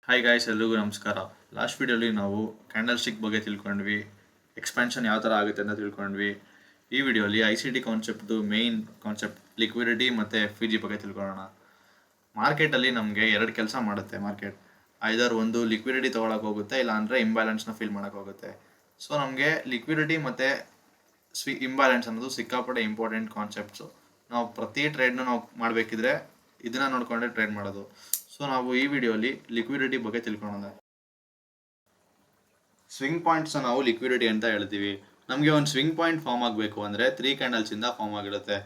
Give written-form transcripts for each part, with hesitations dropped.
Hi guys, ಎಲ್ರಿಗೂ ನಮಸ್ಕಾರ. Last ವಿಡಿಯೋಲಿ ನಾವು ಕ್ಯಾಂಡಲ್ ಸ್ಟಿಕ್ ಬಗ್ಗೆ ತಿಳ್ಕೊಂಡ್ವಿ, ಎಕ್ಸ್ಪ್ಯಾನ್ಷನ್ ಯಾವ ಥರ ಆಗುತ್ತೆ ಅಂತ ತಿಳ್ಕೊಂಡ್ವಿ. ಈ ವಿಡಿಯೋಲಿ ICT ಕಾನ್ಸೆಪ್ಟ್ದು ಮೇಯ್ನ್ ಕಾನ್ಸೆಪ್ಟ್ ಲಿಕ್ವಿಡಿಟಿ ಮತ್ತು FVG ಬಗ್ಗೆ ತಿಳ್ಕೊಳ್ಳೋಣ. ಮಾರ್ಕೆಟಲ್ಲಿ ನಮಗೆ ಎರಡು ಕೆಲಸ ಮಾಡುತ್ತೆ ಮಾರ್ಕೆಟ್. ಐದರ್ ಒಂದು ಲಿಕ್ವಿಡಿಟಿ ತೊಗೊಳಕ್ಕೆ ಹೋಗುತ್ತೆ, ಇಲ್ಲ ಅಂದರೆ ಇಂಬ್ಯಾಲೆನ್ಸ್ನ ಫಿಲ್ ಮಾಡೋಕ್ಕೆ ಹೋಗುತ್ತೆ. ಸೊ ನಮಗೆ ಲಿಕ್ವಿಡಿಟಿ ಮತ್ತು ಇಂಬ್ಯಾಲೆನ್ಸ್ ಅನ್ನೋದು ಸಿಕ್ಕಾಪಟ್ಟೆ ಇಂಪಾರ್ಟೆಂಟ್ ಕಾನ್ಸೆಪ್ಟ್ಸು. ನಾವು ಪ್ರತಿ ಟ್ರೇಡ್ನ ನಾವು ಮಾಡಬೇಕಿದ್ರೆ ಇದನ್ನು ನೋಡಿಕೊಂಡ್ರೆ ಟ್ರೇಡ್ ಮಾಡೋದು. ಸೊ ನಾವು ಈ ವಿಡಿಯೋಲಿ ಲಿಕ್ವಿಡಿಟಿ ಬಗ್ಗೆ ತಿಳ್ಕೊಳ್ಳೋಣ. ಸ್ವಿಂಗ್ ಪಾಯಿಂಟ್ಸ್ನ ನಾವು ಲಿಕ್ವಿಡಿಟಿ ಅಂತ ಹೇಳ್ತೀವಿ. ನಮಗೆ ಒಂದು ಸ್ವಿಂಗ್ ಪಾಯಿಂಟ್ ಫಾರ್ಮ್ ಆಗಬೇಕು ಅಂದರೆ 3 ಕ್ಯಾಂಡಲ್ಸಿಂದ ಫಾರ್ಮ್ ಆಗಿರುತ್ತೆ.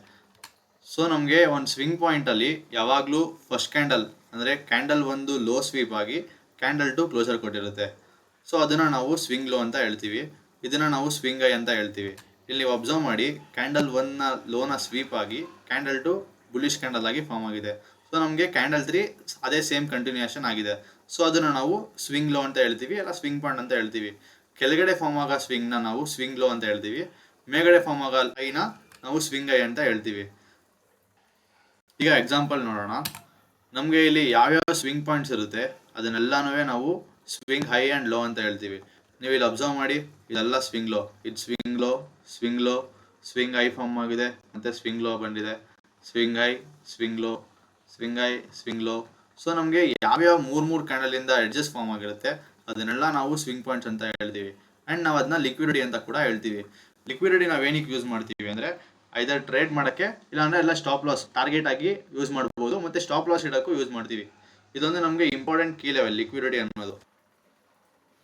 ಸೊ ನಮಗೆ ಒಂದು ಸ್ವಿಂಗ್ ಪಾಯಿಂಟಲ್ಲಿ ಯಾವಾಗಲೂ ಫಸ್ಟ್ ಕ್ಯಾಂಡಲ್ ಅಂದರೆ ಕ್ಯಾಂಡಲ್ ಒಂದು ಲೋ ಸ್ವೀಪ್ ಆಗಿ ಕ್ಯಾಂಡಲ್ 2 ಕ್ಲೋಸರ್ ಕೊಟ್ಟಿರುತ್ತೆ. ಸೊ ಅದನ್ನು ನಾವು ಸ್ವಿಂಗ್ ಲೋ ಅಂತ ಹೇಳ್ತೀವಿ, ಇದನ್ನು ನಾವು ಸ್ವಿಂಗ್ ಐ ಅಂತ ಹೇಳ್ತೀವಿ. ಇಲ್ಲಿ ನೀವು ಅಬ್ಸರ್ವ್ ಮಾಡಿ, ಕ್ಯಾಂಡಲ್ 1ನ ಲೋನ ಸ್ವೀಪ್ ಆಗಿ ಕ್ಯಾಂಡಲ್ 2 ಬುಲಿಶ್ ಕ್ಯಾಂಡಲ್ ಆಗಿ ಫಾರ್ಮ್ ಆಗಿದೆ. ಸೊ ನಮಗೆ ಕ್ಯಾಂಡಲ್ 3 ಅದೇ ಸೇಮ್ ಕಂಟಿನ್ಯೂಯೇಷನ್ ಆಗಿದೆ. ಸೊ ಅದನ್ನು ನಾವು ಸ್ವಿಂಗ್ ಲೋ ಅಂತ ಹೇಳ್ತೀವಿ, ಅಲ್ಲ ಸ್ವಿಂಗ್ ಪಾಯಿಂಟ್ ಅಂತ ಹೇಳ್ತೀವಿ. ಕೆಳಗಡೆ ಫಾರ್ಮ್ ಆಗೋ ಸ್ವಿಂಗ್ನ ನಾವು ಸ್ವಿಂಗ್ ಲೋ ಅಂತ ಹೇಳ್ತೀವಿ, ಮೇಲ್ಗಡೆ ಫಾರ್ಮ್ ಆಗೋ ಐನ ನಾವು ಸ್ವಿಂಗ್ ಐ ಅಂತ ಹೇಳ್ತೀವಿ. ಈಗ ಎಕ್ಸಾಂಪಲ್ ನೋಡೋಣ. ನಮಗೆ ಇಲ್ಲಿ ಯಾವ್ಯಾವ ಸ್ವಿಂಗ್ ಪಾಯಿಂಟ್ಸ್ ಇರುತ್ತೆ ಅದನ್ನೆಲ್ಲನೂ ನಾವು ಸ್ವಿಂಗ್ ಹೈ ಆ್ಯಂಡ್ ಲೋ ಅಂತ ಹೇಳ್ತೀವಿ. ನೀವು ಇಲ್ಲಿ ಅಬ್ಸರ್ವ್ ಮಾಡಿ, ಇದೆಲ್ಲ ಸ್ವಿಂಗ್ ಲೋ, ಇದು swing low, swing low, swing high form ಆಗಿದೆ, ಮತ್ತು ಸ್ವಿಂಗ್ ಲೋ ಬಂದಿದೆ, swing high, swing low, swing high, swing low. So ನಮಗೆ ಯಾವ್ಯಾವ ಮೂರು ಕ್ಯಾಂಡಲಿಂದ ಎಡ್ಜಸ್ ಫಾರ್ಮ್ ಆಗಿರುತ್ತೆ ಅದನ್ನೆಲ್ಲ ನಾವು ಸ್ವಿಂಗ್ ಪಾಯಿಂಟ್ಸ್ ಅಂತ ಹೇಳ್ತೀವಿ. ಆ್ಯಂಡ್ ನಾವು ಅದನ್ನ ಲಿಕ್ವಿಡಿಟಿ ಅಂತ ಕೂಡ ಹೇಳ್ತೀವಿ. ಲಿಕ್ವಿಡಿಟಿ ನಾವು ಏನಕ್ಕೆ ಯೂಸ್ ಮಾಡ್ತೀವಿ ಅಂದರೆ ಐದರ್ ಟ್ರೇಡ್ ಮಾಡೋಕ್ಕೆ, ಇಲ್ಲಾಂದರೆ ಎಲ್ಲ ಸ್ಟಾಪ್ ಲಾಸ್ ಟಾರ್ಗೆಟ್ ಆಗಿ ಯೂಸ್ ಮಾಡ್ಬೋದು, ಮತ್ತು ಸ್ಟಾಪ್ ಲಾಸ್ ಇಡೋಕ್ಕೂ ಯೂಸ್ ಮಾಡ್ತೀವಿ. ಇದೊಂದು ನಮಗೆ ಇಂಪಾರ್ಟೆಂಟ್ ಕೀ ಲೆವೆಲ್ ಲಿಕ್ವಿಡಿಟಿ ಅನ್ನೋದು.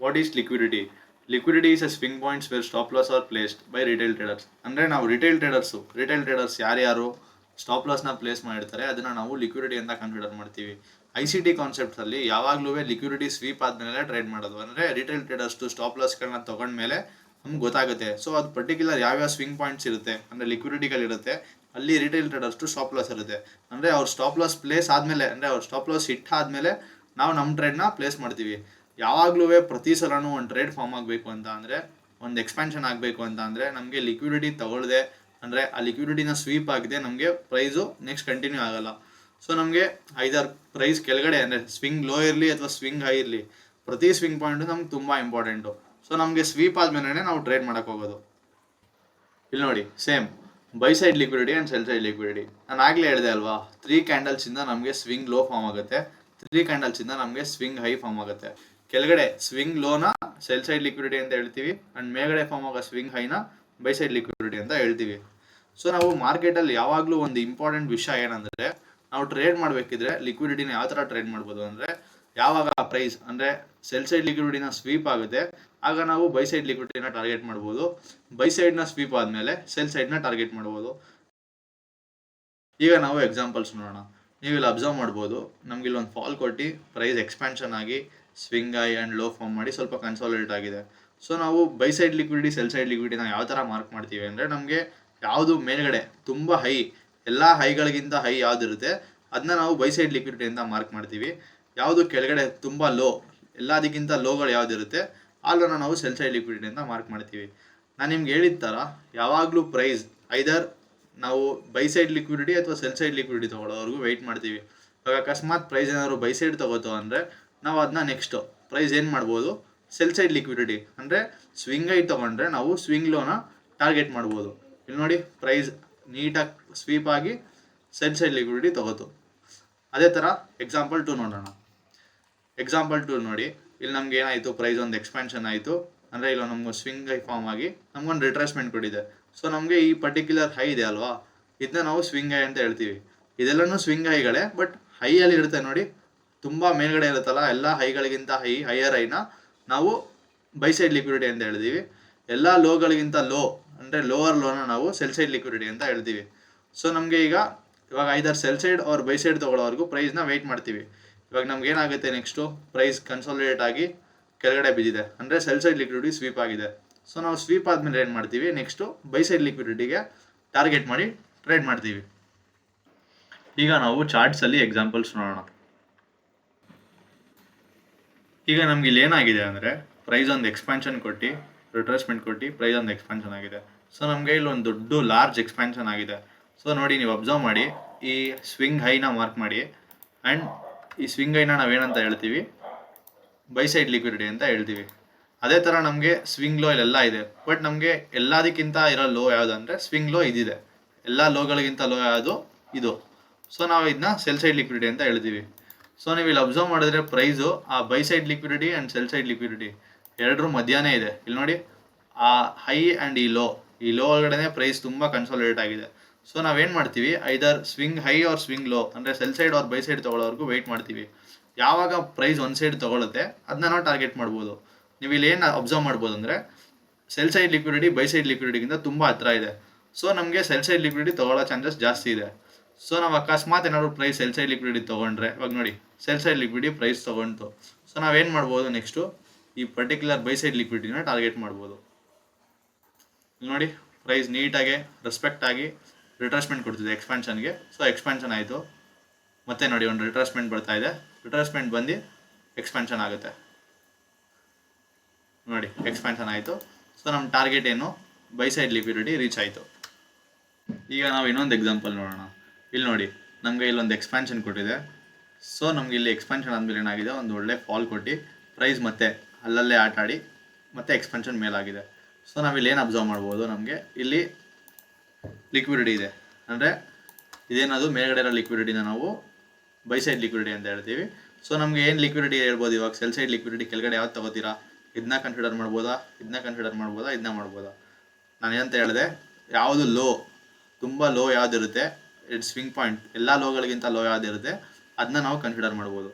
What is liquidity? Liquidity is a swing points where stop loss are placed by retail traders. ಅಂದರೆ ನಾವು ರಿಟೇಲ್ ಟ್ರೇಡರ್ಸ್ ಯಾರ್ಯಾರು ಸ್ಟಾಪ್ ಲಾಸ್ನ ಪ್ಲೇಸ್ ಮಾಡಿರ್ತಾರೆ ಅದನ್ನು ನಾವು ಲಿಕ್ವಿಡಿಟಿ ಅಂತ ಕನ್ಸಿಡರ್ ಮಾಡ್ತೀವಿ. ICT ಕಾನ್ಸೆಪ್ಟ್ಸಲ್ಲಿ ಯಾವಾಗಲೂ ಲಿಕ್ವಿಡಿಟಿ ಸ್ವೀಪ್ ಆದಮೇಲೆ ಟ್ರೇಡ್ ಮಾಡೋದು. ಅಂದರೆ ರಿಟೇಲ್ ಟ್ರೇಡರ್ಸ್ದು ಸ್ಟಾಪ್ ಲಾಸ್ಗಳನ್ನ ತೊಗೊಂಡ್ಮೇಲೆ ನಮ್ಗೆ ಗೊತ್ತಾಗುತ್ತೆ. ಸೊ ಅದು ಪರ್ಟಿಕ್ಯುಲರ್ ಯಾವ್ಯಾವ ಸ್ವಿಂಗ್ ಪಾಯಿಂಟ್ಸ್ ಇರುತ್ತೆ ಅಂದರೆ ಲಿಕ್ವಿಡಿಟಿಗಳಿರುತ್ತೆ, ಅಲ್ಲಿ ರಿಟೇಲ್ ಟ್ರೇಡರ್ಸ್ದು ಸ್ಟಾಪ್ ಲಾಸ್ ಇರುತ್ತೆ. ಅಂದರೆ ಅವ್ರ ಸ್ಟಾಪ್ ಲಾಸ್ ಪ್ಲೇಸ್ ಆದಮೇಲೆ, ಅಂದರೆ ಅವ್ರ ಸ್ಟಾಪ್ ಲಾಸ್ ಹಿಟ್ ಆದಮೇಲೆ ನಾವು ನಮ್ಮ ಟ್ರೇಡ್ನ ಪ್ಲೇಸ್ ಮಾಡ್ತೀವಿ. ಯಾವಾಗಲೂ ಪ್ರತಿ ಸಲನೂ ಒಂದು ಟ್ರೇಡ್ ಫಾರ್ಮ್ ಆಗಬೇಕು ಅಂತ ಅಂದರೆ, ಒಂದು ಎಕ್ಸ್ಪ್ಯಾನ್ಷನ್ ಆಗಬೇಕು ಅಂತ ಅಂದರೆ ನಮಗೆ ಲಿಕ್ವಿಡಿಟಿ ತಗೊಳ್ಳದೆ, ಅಂದರೆ ಆ ಲಿಕ್ವಿಡಿಟಿನ ಸ್ವೀಪ್ ಆಗಿದೆ, ನಮಗೆ ಪ್ರೈಸು ನೆಕ್ಸ್ಟ್ ಕಂಟಿನ್ಯೂ ಆಗಲ್ಲ. ಸೊ ನಮಗೆ ಐದರ್ ಪ್ರೈಸ್ ಕೆಳಗಡೆ ಅಂದರೆ ಸ್ವಿಂಗ್ ಲೋ ಇರಲಿ ಅಥವಾ ಸ್ವಿಂಗ್ ಹೈ ಇರಲಿ, ಪ್ರತಿ ಸ್ವಿಂಗ್ ಪಾಯಿಂಟು ನಮ್ಗೆ ತುಂಬ ಇಂಪಾರ್ಟೆಂಟು. ಸೊ ನಮಗೆ ಸ್ವೀಪ್ ಆದಮೇಲೆ ನಾವು ಟ್ರೇಡ್ ಮಾಡೋಕ್ಕೆ ಹೋಗೋದು. ಇಲ್ಲಿ ನೋಡಿ, same by side liquidity and sell side liquidity. ನಾನು ಆಗಲೇ ಹೇಳಿದೆ ಅಲ್ವಾ, 3 ಕ್ಯಾಂಡಲ್ಸಿಂದ ನಮಗೆ ಸ್ವಿಂಗ್ ಲೋ ಫಾರ್ಮ್ ಆಗುತ್ತೆ, 3 ಕ್ಯಾಂಡಲ್ಸಿಂದ ನಮಗೆ ಸ್ವಿಂಗ್ ಹೈ ಫಾರ್ಮ್ ಆಗುತ್ತೆ. ಕೆಳಗಡೆ ಸ್ವಿಂಗ್ ಲೋನ ಸೆಲ್ ಸೈಡ್ ಲಿಕ್ವಿಡಿಟಿ ಅಂತ ಹೇಳ್ತೀವಿ, ಆ್ಯಂಡ್ ಮೇಲ್ಗಡೆ ಫಾರ್ಮ್ ಆಗೋ ಸ್ವಿಂಗ್ ಹೈನ ಬೈ ಸೈಡ್ ಲಿಕ್ವಿಡಿಟಿ ಅಂತ ಹೇಳ್ತೀವಿ. ಸೊ ನಾವು ಮಾರ್ಕೆಟಲ್ಲಿ ಯಾವಾಗಲೂ ಒಂದು ಇಂಪಾರ್ಟೆಂಟ್ ವಿಷಯ ಏನಂದರೆ, ನಾವು ಟ್ರೇಡ್ ಮಾಡಬೇಕಿದ್ರೆ ಲಿಕ್ವಿಡಿಟಿನ ಯಾವ ಥರ ಟ್ರೇಡ್ ಮಾಡ್ಬೋದು ಅಂದರೆ, ಯಾವಾಗ ಪ್ರೈಸ್ ಅಂದರೆ ಸೆಲ್ ಸೈಡ್ ಲಿಕ್ವಿಡಿಟಿನ ಸ್ವೀಪ್ ಆಗುತ್ತೆ ಆಗ ನಾವು ಬೈ ಸೈಡ್ ಲಿಕ್ವಿಡಿಟಿನ ಟಾರ್ಗೆಟ್ ಮಾಡ್ಬೋದು, ಬೈ ಸೈಡ್ನ ಸ್ವೀಪ್ ಆದಮೇಲೆ ಸೆಲ್ ಸೈಡ್ನ ಟಾರ್ಗೆಟ್ ಮಾಡ್ಬೋದು. ಈಗ ನಾವು ಎಕ್ಸಾಂಪಲ್ಸ್ ನೋಡೋಣ. ನೀವು ಇಲ್ಲಿ ಅಬ್ಸರ್ವ್ ಮಾಡ್ಬೋದು, ನಮ್ಗೆ ಇಲ್ಲಿ ಒಂದು ಫಾಲ್ ಕೊಟ್ಟು ಪ್ರೈಸ್ ಎಕ್ಸ್ಪ್ಯಾನ್ಷನ್ ಆಗಿ swing high and low form ಮಾಡಿ ಸ್ವಲ್ಪ ಕನ್ಸಾಲಿಡೇಟ್ ಆಗಿದೆ. ಸೊ ನಾವು buy side liquidity sell side ಲಿಕ್ವಿಡಿಟಿನ ಯಾವ ಥರ ಮಾರ್ಕ್ ಮಾಡ್ತೀವಿ ಅಂದರೆ, ನಮಗೆ ಯಾವುದು ಮೇಲ್ಗಡೆ ತುಂಬ ಹೈ, ಎಲ್ಲ ಹೈಗಳಿಗಿಂತ ಹೈ ಯಾವುದಿರುತ್ತೆ ಅದನ್ನ ನಾವು ಬೈ ಸೈಡ್ ಲಿಕ್ವಿಡಿಟಿ ಅಂತ ಮಾರ್ಕ್ ಮಾಡ್ತೀವಿ. ಯಾವುದು ಕೆಳಗಡೆ ತುಂಬ ಲೋ, ಎಲ್ಲದಕ್ಕಿಂತ ಲೋಗಳು ಯಾವುದಿರುತ್ತೆ ಅಲ್ಲನ್ನು ನಾವು ಸೆಲ್ ಸೈಡ್ ಲಿಕ್ವಿಡಿಟಿ ಅಂತ ಮಾರ್ಕ್ ಮಾಡ್ತೀವಿ. ನಾನು ನಿಮ್ಗೆ ಹೇಳಿದ ಥರ ಯಾವಾಗಲೂ ಪ್ರೈಸ್ ಐದರ್ ನಾವು ಬೈ ಸೈಡ್ ಲಿಕ್ವಿಡಿಟಿ ಅಥವಾ ಸೆಲ್ ಸೈಡ್ ಲಿಕ್ವಿಡಿಟಿ ತೊಗೊಳ್ಳೋವರೆಗೂ ವೆಯ್ಟ್ ಮಾಡ್ತೀವಿ. ಇವಾಗ ಅಕಸ್ಮಾತ್ ಪ್ರೈಸ್ ಏನಾದ್ರು ಬೈ ಸೈಡ್ ತೊಗೋತೋ ಅಂದರೆ ನಾವು ಅದನ್ನ ನೆಕ್ಸ್ಟು ಪ್ರೈಸ್ ಏನು ಮಾಡ್ಬೋದು, ಸೆಲ್ ಸೈಡ್ ಲಿಕ್ವಿಡಿಟಿ ಅಂದರೆ ಸ್ವಿಂಗ್ ಐ ತೊಗೊಂಡ್ರೆ ನಾವು ಸ್ವಿಂಗ್ ಲೋನ ಟಾರ್ಗೆಟ್ ಮಾಡ್ಬೋದು. ಇಲ್ಲಿ ನೋಡಿ, ಪ್ರೈಸ್ ನೀಟಾಗಿ ಸ್ವೀಪ್ ಆಗಿ ಸೆಲ್ ಸೈಡ್ ಲಿಕ್ವಿಡಿಟಿ ತೊಗೋತು. ಅದೇ ಥರ ಎಕ್ಸಾಂಪಲ್ 2 ನೋಡೋಣ. ಎಕ್ಸಾಂಪಲ್ 2 ನೋಡಿ, ಇಲ್ಲಿ ನಮ್ಗೆ ಏನಾಯಿತು, ಪ್ರೈಸ್ ಒಂದು ಎಕ್ಸ್ಪ್ಯಾನ್ಷನ್ ಆಯಿತು, ಅಂದರೆ ಇಲ್ಲ ನಮ್ಗೆ ಸ್ವಿಂಗ್ ಹೈ ಫಾರ್ಮ್ ಆಗಿ ನಮ್ಗೊಂದು ರಿಟ್ರೇಸ್ಮೆಂಟ್ ಕೊಟ್ಟಿದೆ. ಸೊ ನಮಗೆ ಈ ಪರ್ಟಿಕ್ಯುಲರ್ ಹೈ ಇದೆ ಅಲ್ವಾ, ಇದನ್ನ ನಾವು ಸ್ವಿಂಗ್ ಹೈ ಅಂತ ಹೇಳ್ತೀವಿ. ಇದೆಲ್ಲನೂ ಸ್ವಿಂಗ್ ಹೈಗಳೇ, ಬಟ್ ಹೈಯಲ್ಲಿ ಇರುತ್ತೆ ನೋಡಿ, ತುಂಬ ಮೇಲ್ಗಡೆ ಇರುತ್ತಲ್ಲ, ಎಲ್ಲ ಹೈಗಳಿಗಿಂತ ಹೈಯರ್ ಹೈನ ನಾವು ಬೈ ಸೈಡ್ ಲಿಕ್ವಿಡಿಟಿ ಅಂತ ಹೇಳ್ತೀವಿ. ಎಲ್ಲ ಲೋಗಳಿಗಿಂತ ಲೋ ಅಂದರೆ ಲೋವರ್ ಲೋನ ನಾವು ಸೆಲ್ ಸೈಡ್ ಲಿಕ್ವಿಡಿಟಿ ಅಂತ ಹೇಳ್ತೀವಿ. ಸೊ ನಮಗೆ ಇವಾಗ ಐದರ್ ಸೆಲ್ ಸೈಡ್ ಅವ್ರ ಬೈ ಸೈಡ್ ತೊಗೊಳ್ಳೋವರೆಗೂ ಪ್ರೈಸ್ನ ವೆಯ್ಟ್ ಮಾಡ್ತೀವಿ. ಇವಾಗ ನಮ್ಗೆ ಏನಾಗುತ್ತೆ, ನೆಕ್ಸ್ಟು ಪ್ರೈಸ್ ಕನ್ಸಾಲಿಡೇಟ್ ಆಗಿ ಕೆಳಗಡೆ ಬಿದ್ದಿದೆ ಅಂದರೆ ಸೆಲ್ ಸೈಡ್ ಲಿಕ್ವಿಡಿಟಿ ಸ್ವೀಪ್ ಆಗಿದೆ. ಸೊ ನಾವು ಸ್ವೀಪ್ ಆದಮೇಲೆ ಏನು ಮಾಡ್ತೀವಿ, ನೆಕ್ಸ್ಟು ಬೈ ಸೈಡ್ ಲಿಕ್ವಿಡಿಟಿಗೆ ಟಾರ್ಗೆಟ್ ಮಾಡಿ ಟ್ರೇಡ್ ಮಾಡ್ತೀವಿ. ಈಗ ನಾವು ಚಾರ್ಟ್ಸಲ್ಲಿ ಎಕ್ಸಾಂಪಲ್ಸ್ ನೋಡೋಣ. ಈಗ ನಮ್ಗೆ ಇಲ್ಲಿ ಏನಾಗಿದೆ ಅಂದರೆ, ಪ್ರೈಸ್ ಒಂದು ಎಕ್ಸ್ಪ್ಯಾನ್ಷನ್ ಕೊಟ್ಟು ರಿಟ್ರೇಸ್ಮೆಂಟ್ ಕೊಟ್ಟು ಪ್ರೈಸ್ ಒಂದು ಎಕ್ಸ್ಪ್ಯಾನ್ಷನ್ ಆಗಿದೆ. ಸೊ ನಮಗೆ ಇಲ್ಲಿ ಒಂದು ದೊಡ್ಡ ಲಾರ್ಜ್ ಎಕ್ಸ್ಪ್ಯಾನ್ಷನ್ ಆಗಿದೆ. ಸೊ ನೋಡಿ, ನೀವು ಅಬ್ಸರ್ವ್ ಮಾಡಿ, ಈ ಸ್ವಿಂಗ್ ಹೈನ ಮಾರ್ಕ್ ಮಾಡಿ, ಆ್ಯಂಡ್ ಈ ಸ್ವಿಂಗ್ ಹೈನ ನಾವೇನಂತ ಹೇಳ್ತೀವಿ, ಬೈ ಸೈಡ್ ಲಿಕ್ವಿಡಿಟಿ ಅಂತ ಹೇಳ್ತೀವಿ. ಅದೇ ಥರ ನಮಗೆ ಸ್ವಿಂಗ್ ಲೋ ಇಲ್ಲೆಲ್ಲ ಇದೆ, ಬಟ್ ನಮಗೆ ಎಲ್ಲದಕ್ಕಿಂತ ಇರೋ ಲೋ ಯಾವುದು ಅಂದರೆ ಸ್ವಿಂಗ್ ಲೋ ಇದಿದೆ. ಎಲ್ಲ ಲೋಗಳಿಗಿಂತ ಲೋ ಯಾವುದು ಇದು. ಸೊ ನಾವು ಇದನ್ನ ಸೆಲ್ ಸೈಡ್ ಲಿಕ್ವಿಡಿಟಿ ಅಂತ ಹೇಳ್ತೀವಿ. ಸೊ ನೀವು ಇಲ್ಲಿ ಅಬ್ಸರ್ವ್ ಮಾಡಿದ್ರೆ ಪ್ರೈಸು ಆ buy side liquidity and sell side liquidity ಎರಡರೂ ಮಧ್ಯಾಹ್ನ ಇದೆ. ಇಲ್ಲಿ ನೋಡಿ, ಆ ಹೈ ಆ್ಯಂಡ್ ಈ ಲೋ ಒಳಗಡೆ ಪ್ರೈಸ್ ತುಂಬ ಕನ್ಸಾಲಿಡೇಟ್ ಆಗಿದೆ. ಸೊ ನಾವೇನು ಮಾಡ್ತೀವಿ, either swing high or swing low ಅಂದರೆ sell side or buy side ತೊಗೊಳ್ಳೋವರೆಗೂ ವೆಯ್ಟ್ ಮಾಡ್ತೀವಿ. ಯಾವಾಗ ಪ್ರೈಸ್ ಒಂದು ಸೈಡ್ ತೊಗೊಳುತ್ತೆ ಅದನ್ನ ನಾವು ಟಾರ್ಗೆಟ್ ಮಾಡ್ಬೋದು. ನೀವು ಇಲ್ಲಿ ಏನು ಅಬ್ಸರ್ವ್ ಮಾಡ್ಬೋದು ಅಂದರೆ sell side liquidity buy side ಲಿಕ್ವಿಡಿಟಿಗಿಂತ ತುಂಬ ಹತ್ರ ಇದೆ. ಸೊ ನಮಗೆ ಸೆಲ್ ಸೈಡ್ ಲಿಕ್ವಿಡಿಟಿ ತೊಗೊಳ್ಳೋ ಚಾನ್ಸಸ್ ಜಾಸ್ತಿ ಇದೆ. ಸೊ ನಾವು ಅಕಸ್ಮಾತ್ ಏನಾದ್ರು ಪ್ರೈಸ್ ಸೆಲ್ ಸೈಡ್ ಲಿಕ್ವಿಡಿಟಿ ತೊಗೊಂಡ್ರೆ, ಇವಾಗ ನೋಡಿ ಸೆಲ್ ಸೈಡ್ ಲಿಕ್ವಿಡಿಟಿ ಪ್ರೈಸ್ ತೊಗೊಂಡು, ಸೊ ನಾವೇನು ಮಾಡ್ಬೋದು ನೆಕ್ಸ್ಟು ಈ ಪರ್ಟಿಕ್ಯುಲರ್ ಬೈ ಸೈಡ್ ಲಿಕ್ವಿಡಿಟಿನ ಟಾರ್ಗೆಟ್ ಮಾಡ್ಬೋದು. ನೋಡಿ ಪ್ರೈಸ್ ನೀಟಾಗಿ ರೆಸ್ಪೆಕ್ಟ್ ಆಗಿ ರಿಟ್ರೇಸ್ಮೆಂಟ್ ಕೊಡ್ತಿದೆ ಎಕ್ಸ್ಪಾನ್ಷನ್ಗೆ. ಸೊ ಎಕ್ಸ್ಪಾನ್ಷನ್ ಆಯಿತು, ಮತ್ತೆ ನೋಡಿ ಒಂದು ರಿಟ್ರೇಸ್ಮೆಂಟ್ ಬರ್ತಾ ಇದೆ, ರಿಟ್ರೇಸ್ಮೆಂಟ್ ಬಂದು ಎಕ್ಸ್ಪಾನ್ಷನ್ ಆಗುತ್ತೆ. ನೋಡಿ ಎಕ್ಸ್ಪಾನ್ಷನ್ ಆಯಿತು. ಸೊ ನಮ್ಮ ಟಾರ್ಗೆಟ್ ಏನು, ಬೈ ಸೈಡ್ ಲಿಕ್ವಿಡಿಟಿ ರೀಚ್ ಆಯಿತು. ಈಗ ನಾವು ಇನ್ನೊಂದು ಎಕ್ಸಾಂಪಲ್ ನೋಡೋಣ. ಇಲ್ಲಿ ನೋಡಿ ನಮಗೆ ಇಲ್ಲೊಂದು ಎಕ್ಸ್ಪಾನ್ಷನ್ ಕೊಟ್ಟಿದೆ. ಸೊ ನಮ್ಗೆ ಇಲ್ಲಿ ಎಕ್ಸ್ಪಾನ್ಷನ್ ಆದಮೇಲೆ ಏನಾಗಿದೆ, ಒಂದು ಒಳ್ಳೆ ಫಾಲ್ ಕೊಟ್ಟು ಪ್ರೈಸ್ ಮತ್ತೆ ಅಲ್ಲಲ್ಲೇ ಆಟ ಆಡಿ ಮತ್ತೆ ಎಕ್ಸ್ಪಾನ್ಷನ್ ಮೇಲಾಗಿದೆ. ಸೊ ನಾವಿಲ್ಲಿ ಏನು ಅಬ್ಸರ್ವ್ ಮಾಡ್ಬೋದು, ನಮಗೆ ಇಲ್ಲಿ ಲಿಕ್ವಿಡಿಟಿ ಇದೆ ಅಂದರೆ ಇದೇನದು ಮೇಲ್ಗಡೆ ಇರೋ ಲಿಕ್ವಿಡಿಟಿನ ನಾವು ಬೈ ಸೈಡ್ ಲಿಕ್ವಿಡಿಟಿ ಅಂತ ಹೇಳ್ತೀವಿ. ಸೊ ನಮಗೆ ಏನು ಲಿಕ್ವಿಡಿಟಿ ಹೇಳ್ಬೋದು, ಇವಾಗ ಸೆಲ್ ಸೈಡ್ ಲಿಕ್ವಿಡಿಟಿ ಕೆಳಗಡೆ ಯಾವ್ದು ತಗೋತೀರಾ, ಇದನ್ನ ಕನ್ಸಿಡರ್ ಮಾಡ್ಬೋದಾ, ಇದನ್ನ ಕನ್ಸಿಡರ್ ಮಾಡ್ಬೋದಾ, ಇದನ್ನ ಮಾಡ್ಬೋದಾ. ನಾನು ಏನಂತ ಹೇಳಿದೆ, ಯಾವುದು ಲೋ ತುಂಬ ಲೋ ಯಾವುದಿರುತ್ತೆ, ಇಟ್ ಸ್ವಿಂಗ್ ಪಾಯಿಂಟ್ ಎಲ್ಲ ಲೋಗಳಿಗಿಂತ ಲೋ ಯಾವುದಿರುತ್ತೆ ಅದನ್ನ ನಾವು ಕನ್ಸಿಡರ್ ಮಾಡ್ಬೋದು.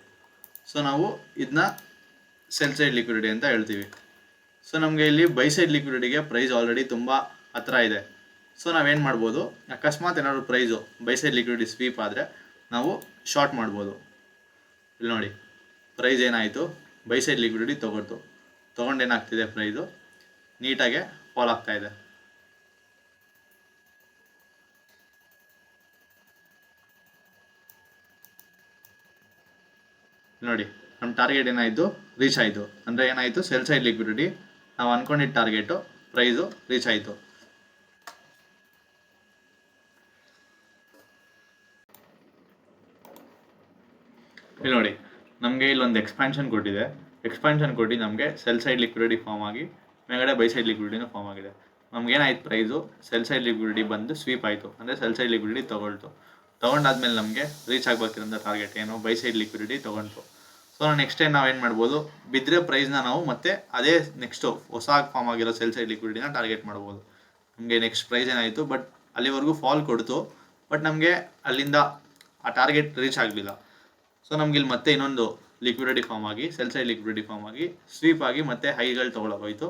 ಸೊ ನಾವು ಇದನ್ನ ಸೆಲ್ ಸೈಡ್ ಲಿಕ್ವಿಡಿಟಿ ಅಂತ ಹೇಳ್ತೀವಿ. ಸೊ ನಮಗೆ ಇಲ್ಲಿ ಬೈ ಸೈಡ್ ಲಿಕ್ವಿಡಿಟಿಗೆ ಪ್ರೈಸ್ ಆಲ್ರೆಡಿ ತುಂಬ ಹತ್ರ ಇದೆ. ಸೊ ನಾವೇನು ಮಾಡ್ಬೋದು, ಅಕಸ್ಮಾತ್ ಏನಾದರೂ price buy side liquidity sweep ಆದರೆ ನಾವು ಶಾರ್ಟ್ ಮಾಡ್ಬೋದು. ಇಲ್ಲಿ ನೋಡಿ ಪ್ರೈಸ್ ಏನಾಯಿತು, ಬೈ ಸೈಡ್ ಲಿಕ್ವಿಡಿಟಿ ತೊಗೊಂಡು ಏನಾಗ್ತಿದೆ, ಪ್ರೈಸು ನೀಟಾಗೆ ಫಾಲ್ ಆಗ್ತಾ ಇದೆ. ನೋಡಿ ನಮ್ಮ ಟಾರ್ಗೆಟ್ ಏನಾಯಿತು, ರೀಚ್ ಆಯಿತು. ಅಂದರೆ ಏನಾಯಿತು, ಸೆಲ್ ಸೈಡ್ ಲಿಕ್ವಿಡಿಟಿ ನಾವು ಅಂದ್ಕೊಂಡಿದ್ದ ಟಾರ್ಗೆಟು ಪ್ರೈಸು ರೀಚ್ ಆಯಿತು. ಇಲ್ಲಿ ನೋಡಿ ನಮಗೆ ಇಲ್ಲೊಂದು ಎಕ್ಸ್ಪಾನ್ಷನ್ ಕೊಟ್ಟಿದೆ. ಎಕ್ಸ್ಪಾನ್ಷನ್ ಕೊಟ್ಟು ನಮಗೆ ಸೆಲ್ ಸೈಡ್ ಲಿಕ್ವಿಡಿಟಿ ಫಾರ್ಮ್ ಆಗಿ ಮೇಲ್ಗಡೆ ಬೈ ಸೈಡ್ ಲಿಕ್ವಿಡಿಟಿನೂ ಫಾರ್ಮ್ ಆಗಿದೆ. ನಮಗೇನಾಯ್ತು, ಪ್ರೈಸು ಸೆಲ್ ಸೈಡ್ ಲಿಕ್ವಿಡಿಟಿ ಬಂದು ಸ್ವೀಪ್ ಆಯಿತು, ಅಂದರೆ ಸೆಲ್ ಸೈಡ್ ಲಿಕ್ವಿಡಿಟಿ ತೊಗೊಂಡಾದ್ಮೇಲೆ ನಮಗೆ ರೀಚ್ ಆಗಬೇಕಿರೋಂಥ ಟಾರ್ಗೆಟ್ ಏನು, ಬೈ ಸೈಡ್ ಲಿಕ್ವಿಡಿಟಿ ತೊಗೊಂಡು. ಸೊ ನೆಕ್ಸ್ಟ್ ಟೈಮ್ ನಾವೇನು ಮಾಡ್ಬೋದು, ಬಿದ್ದರೆ ಪ್ರೈಸ್ನ ನಾವು ಮತ್ತೆ ಅದೇ ನೆಕ್ಸ್ಟು ಹೊಸ ಫಾರ್ಮ್ ಆಗಿರೋ ಸೆಲ್ ಸೈಡ್ ಲಿಕ್ವಿಡಿಟಿನ ಟಾರ್ಗೆಟ್ ಮಾಡ್ಬೋದು. ನಮಗೆ ನೆಕ್ಸ್ಟ್ ಪ್ರೈಸ್ ಏನಾಯಿತು, ಬಟ್ ಅಲ್ಲಿವರೆಗೂ ಫಾಲ್ ಕೊಡ್ತು, ಬಟ್ ನಮಗೆ ಅಲ್ಲಿಂದ ಆ ಟಾರ್ಗೆಟ್ ರೀಚ್ ಆಗಲಿಲ್ಲ. ಸೊ ನಮ್ಗೆ ಇಲ್ಲಿ ಮತ್ತೆ ಇನ್ನೊಂದು ಲಿಕ್ವಿಡಿಟಿ ಫಾರ್ಮ್ ಆಗಿ ಸೆಲ್ ಸೈಡ್ ಲಿಕ್ವಿಡಿಟಿ ಫಾರ್ಮ್ ಆಗಿ ಸ್ವೀಪ್ ಆಗಿ ಮತ್ತೆ ಹೈಗಳು ತೊಗೊಳೋಗೋಯ್ತು.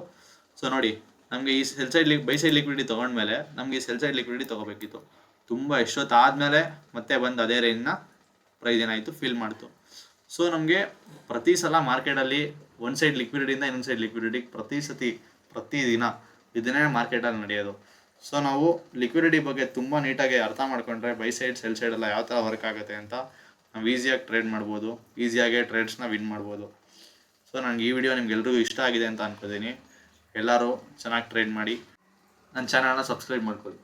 ಸೊ ನೋಡಿ ನಮಗೆ ಈ sell side buy side liquidity ತೊಗೊಂಡ್ಮೇಲೆ ನಮಗೆ ಈ ಸೆಲ್ ಸೈಡ್ ಲಿಕ್ವಿಡಿಟಿ ತೊಗೋಬೇಕಿತ್ತು. ತುಂಬ ಎಷ್ಟೊತ್ತಾದಮೇಲೆ ಮತ್ತೆ ಬಂದು ಅದೇ ರೇಂಜ್ನ ಪ್ರೈಸ್ ಏನಾಯಿತು, ಫಿಲ್ ಮಾಡ್ತು. ಸೊ ನಮಗೆ ಪ್ರತಿ ಸಲ ಮಾರ್ಕೆಟಲ್ಲಿ ಒಂದು ಸೈಡ್ ಲಿಕ್ವಿಡಿಟಿಯಿಂದ ಇನ್ನೊಂದು ಸೈಡ್ ಲಿಕ್ವಿಡಿಟಿ ಪ್ರತಿದಿನ ಇದನ್ನೇ ಮಾರ್ಕೆಟಲ್ಲಿ ನಡೆಯೋದು. ಸೊ ನಾವು ಲಿಕ್ವಿಡಿಟಿ ಬಗ್ಗೆ ತುಂಬ ನೀಟಾಗಿ ಅರ್ಥ ಮಾಡ್ಕೊಂಡ್ರೆ ಬೈ ಸೈಡ್ ಸೆಲ್ ಸೈಡ್ ಎಲ್ಲ ಯಾವ ಥರ ವರ್ಕ್ ಆಗುತ್ತೆ ಅಂತ ನಾವು ಈಸಿಯಾಗಿ ಟ್ರೇಡ್ ಮಾಡ್ಬೋದು, ಈಸಿಯಾಗಿ ಟ್ರೇಡ್ಸ್ನ ವಿನ್ ಮಾಡ್ಬೋದು. ಸೊ ನನಗೆ ಈ ವಿಡಿಯೋ ನಿಮ್ಗೆಲ್ರಿಗೂ ಇಷ್ಟ ಆಗಿದೆ ಅಂತ ಅನ್ಕೋತೀನಿ. ಎಲ್ಲರೂ ಚೆನ್ನಾಗಿ ಟ್ರೇಡ್ ಮಾಡಿ, ನನ್ನ ಚಾನಲ್ನ ಸಬ್ಸ್ಕ್ರೈಬ್ ಮಾಡ್ಕೊಳ್ಳಿ.